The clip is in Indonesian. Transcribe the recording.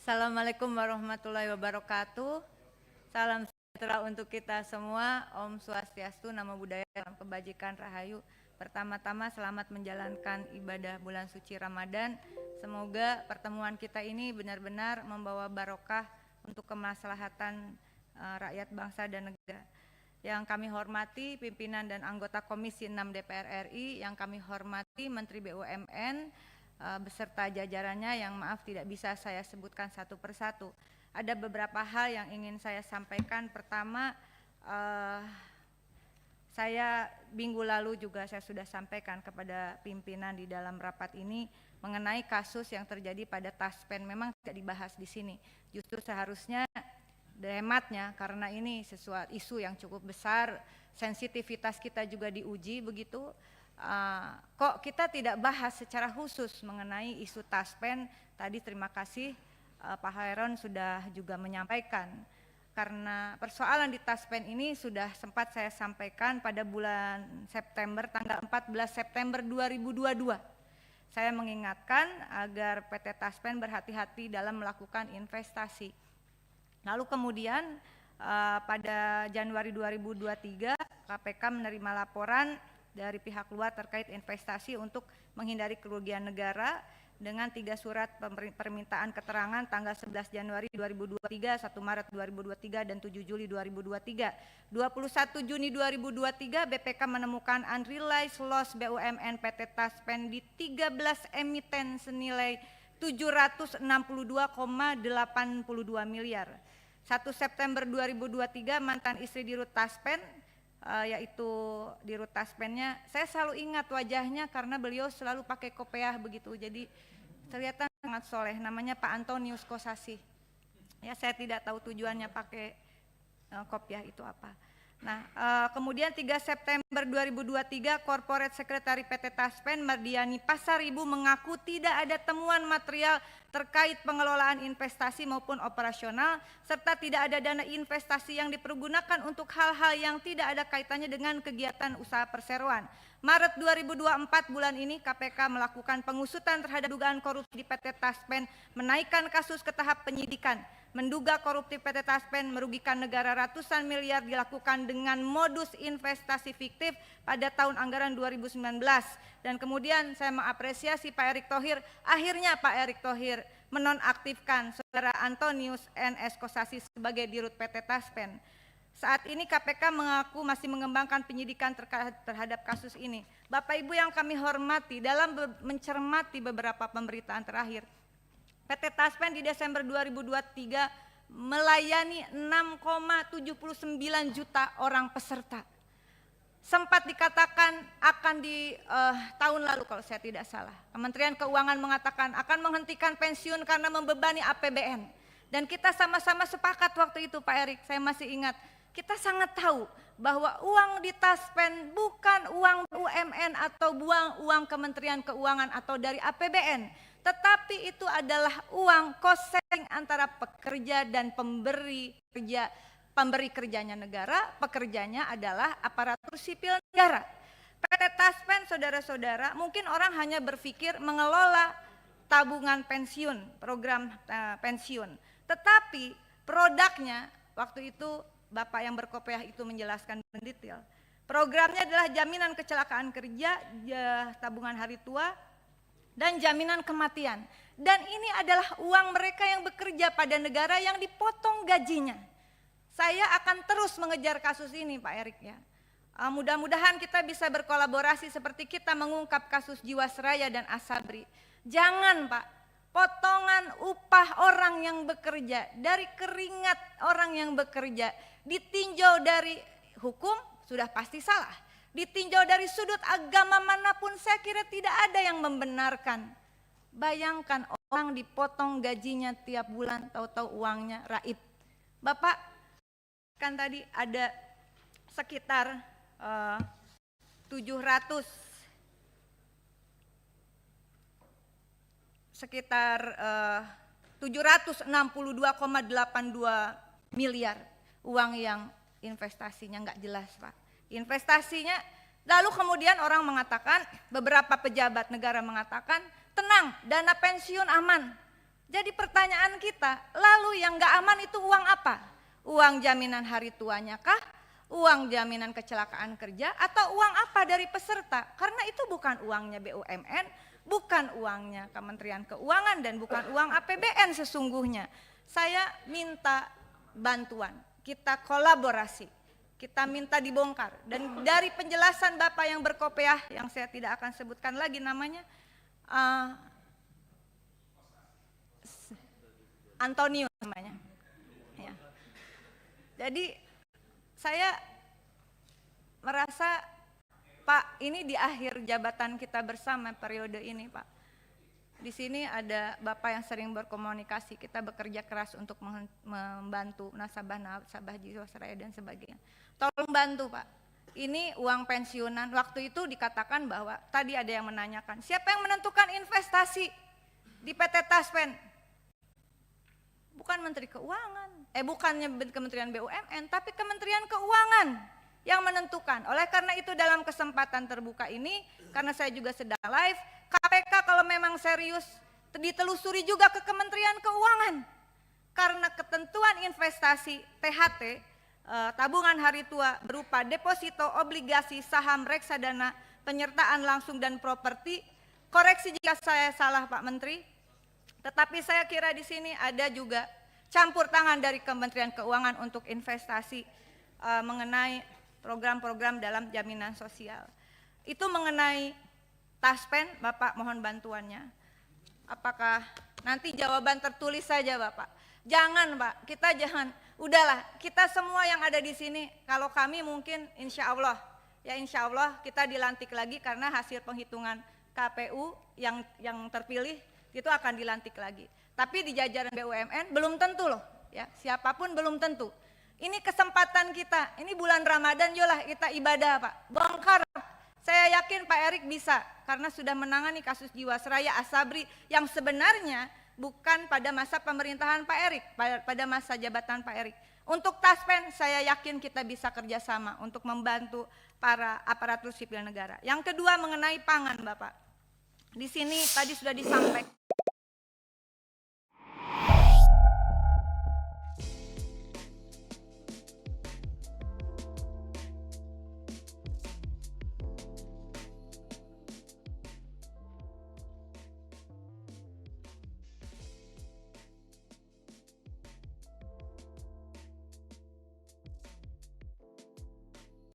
Assalamualaikum warahmatullahi wabarakatuh. Salam sejahtera untuk kita semua. Om Swastiastu, Namo Buddhaya, Salam Kebajikan, Rahayu. Pertama-tama selamat menjalankan ibadah bulan suci Ramadan. Semoga pertemuan kita ini benar-benar membawa barokah untuk kemaslahatan rakyat bangsa dan negara. Yang kami hormati pimpinan dan anggota Komisi 6 DPR RI, yang kami hormati Menteri BUMN, beserta jajarannya yang maaf tidak bisa saya sebutkan satu persatu. Ada beberapa hal yang ingin saya sampaikan. Pertama, saya minggu lalu juga saya sudah sampaikan kepada pimpinan di dalam rapat ini mengenai kasus yang terjadi pada Taspen. Memang tidak dibahas di sini. Justru seharusnya hematnya karena ini sesuatu isu yang cukup besar, sensitivitas kita juga diuji begitu. Kok kita tidak bahas secara khusus mengenai isu Taspen. Tadi terima kasih Pak Hairon sudah juga menyampaikan, karena persoalan di Taspen ini sudah sempat saya sampaikan pada bulan September, tanggal 14 September 2022. Saya mengingatkan agar PT Taspen berhati-hati dalam melakukan investasi. Lalu kemudian pada Januari 2023 KPK menerima laporan dari pihak luar terkait investasi untuk menghindari kerugian negara dengan 3 surat permintaan keterangan tanggal 11 Januari 2023, 1 Maret 2023, dan 7 Juli 2023. 21 Juni 2023 BPK menemukan unrealized loss BUMN PT Taspen di 13 emiten senilai 762,82 miliar. 1 September 2023 mantan istri Dirut Taspen, yaitu Dirut Taspennya, saya selalu ingat wajahnya karena beliau selalu pakai kopiah begitu, jadi kelihatan sangat soleh, namanya Pak Antonius Kosasi. Ya, saya tidak tahu tujuannya pakai kopiah itu apa. Nah, kemudian 3 September 2023 Corporate Secretary PT Taspen Mardiani Pasaribu mengaku tidak ada temuan material terkait pengelolaan investasi maupun operasional, serta tidak ada dana investasi yang dipergunakan untuk hal-hal yang tidak ada kaitannya dengan kegiatan usaha perseroan. Maret 2024 bulan ini KPK melakukan pengusutan terhadap dugaan korupsi di PT Taspen, menaikkan kasus ke tahap penyidikan. Menduga korupsi PT Taspen merugikan negara ratusan miliar dilakukan dengan modus investasi fiktif pada tahun anggaran 2019. Dan kemudian saya mengapresiasi Pak Erick Thohir, akhirnya Pak Erick Thohir menonaktifkan Saudara Antonius NS Kosasi sebagai Dirut PT Taspen. Saat ini KPK mengaku masih mengembangkan penyidikan terhadap kasus ini. Bapak Ibu yang kami hormati, dalam mencermati beberapa pemberitaan terakhir, PT Taspen di Desember 2023 melayani 6,79 juta orang peserta. Sempat dikatakan akan di tahun lalu kalau saya tidak salah, Kementerian Keuangan mengatakan akan menghentikan pensiun karena membebani APBN. Dan kita sama-sama sepakat waktu itu Pak Erick, saya masih ingat, kita sangat tahu bahwa uang di Taspen bukan uang UMN atau uang Kementerian Keuangan atau dari APBN, tetapi itu adalah uang koseng antara pekerja dan pemberi kerja. Pemberi kerjanya negara, pekerjanya adalah aparatur sipil negara. PT Taspen, saudara-saudara, mungkin orang hanya berpikir mengelola tabungan pensiun, program pensiun, tetapi produknya waktu itu Bapak yang berkopiah itu menjelaskan mendetail. Programnya adalah jaminan kecelakaan kerja, tabungan hari tua, dan jaminan kematian. Dan ini adalah uang mereka yang bekerja pada negara yang dipotong gajinya. Saya akan terus mengejar kasus ini Pak Erick ya. Mudah-mudahan kita bisa berkolaborasi seperti kita mengungkap kasus Jiwasraya dan Asabri. Jangan Pak, potongan upah orang yang bekerja, dari keringat orang yang bekerja, ditinjau dari hukum sudah pasti salah. Ditinjau dari sudut agama manapun saya kira tidak ada yang membenarkan. Bayangkan orang dipotong gajinya tiap bulan, tahu-tahu uangnya raib. Bapak kan tadi ada sekitar 762,82 miliar uang yang investasinya nggak jelas Pak. Investasinya, lalu kemudian orang mengatakan, beberapa pejabat negara mengatakan, tenang, dana pensiun aman. Jadi pertanyaan kita, lalu yang nggak aman itu uang apa? Uang jaminan hari tuanya kah? Uang jaminan kecelakaan kerja atau uang apa dari peserta? Karena itu bukan uangnya BUMN, bukan uangnya Kementerian Keuangan dan bukan uang APBN sesungguhnya. Saya minta bantuan, kita kolaborasi, kita minta dibongkar. Dan dari penjelasan Bapak yang berkopiah, yang saya tidak akan sebutkan lagi namanya, Antonio namanya. Ya. Jadi saya merasa Pak, ini di akhir jabatan kita bersama periode ini Pak. Di sini ada Bapak yang sering berkomunikasi, kita bekerja keras untuk membantu nasabah Jiwasraya dan sebagainya. Tolong bantu Pak. Ini uang pensiunan, waktu itu dikatakan bahwa tadi ada yang menanyakan, siapa yang menentukan investasi di PT Taspen? Bukan Menteri Keuangan, bukannya Kementerian BUMN, tapi Kementerian Keuangan yang menentukan. Oleh karena itu dalam kesempatan terbuka ini, karena saya juga sedang live, KPK kalau memang serius ditelusuri juga ke Kementerian Keuangan. Karena ketentuan investasi THT, tabungan hari tua berupa deposito, obligasi, saham, reksadana, penyertaan langsung dan properti. Koreksi jika saya salah Pak Menteri. Tetapi saya kira di sini ada juga campur tangan dari Kementerian Keuangan untuk investasi mengenai program-program dalam jaminan sosial. Itu mengenai Taspen, Bapak mohon bantuannya. Apakah nanti jawaban tertulis saja Bapak? Jangan Pak, kita jangan. Udahlah, kita semua yang ada di sini, kalau kami mungkin insya Allah kita dilantik lagi karena hasil penghitungan KPU yang terpilih itu akan dilantik lagi. Tapi di jajaran BUMN belum tentu loh, ya siapapun belum tentu. Ini kesempatan kita, ini bulan Ramadan, yolah kita ibadah Pak, bongkar. Saya yakin Pak Erik bisa, karena sudah menangani kasus Jiwasraya Asabri yang sebenarnya bukan pada masa pemerintahan Pak Erik, pada masa jabatan Pak Erik. Untuk Taspen saya yakin kita bisa kerjasama untuk membantu para aparatur sipil negara. Yang kedua mengenai pangan Bapak. Di sini tadi sudah disampaikan.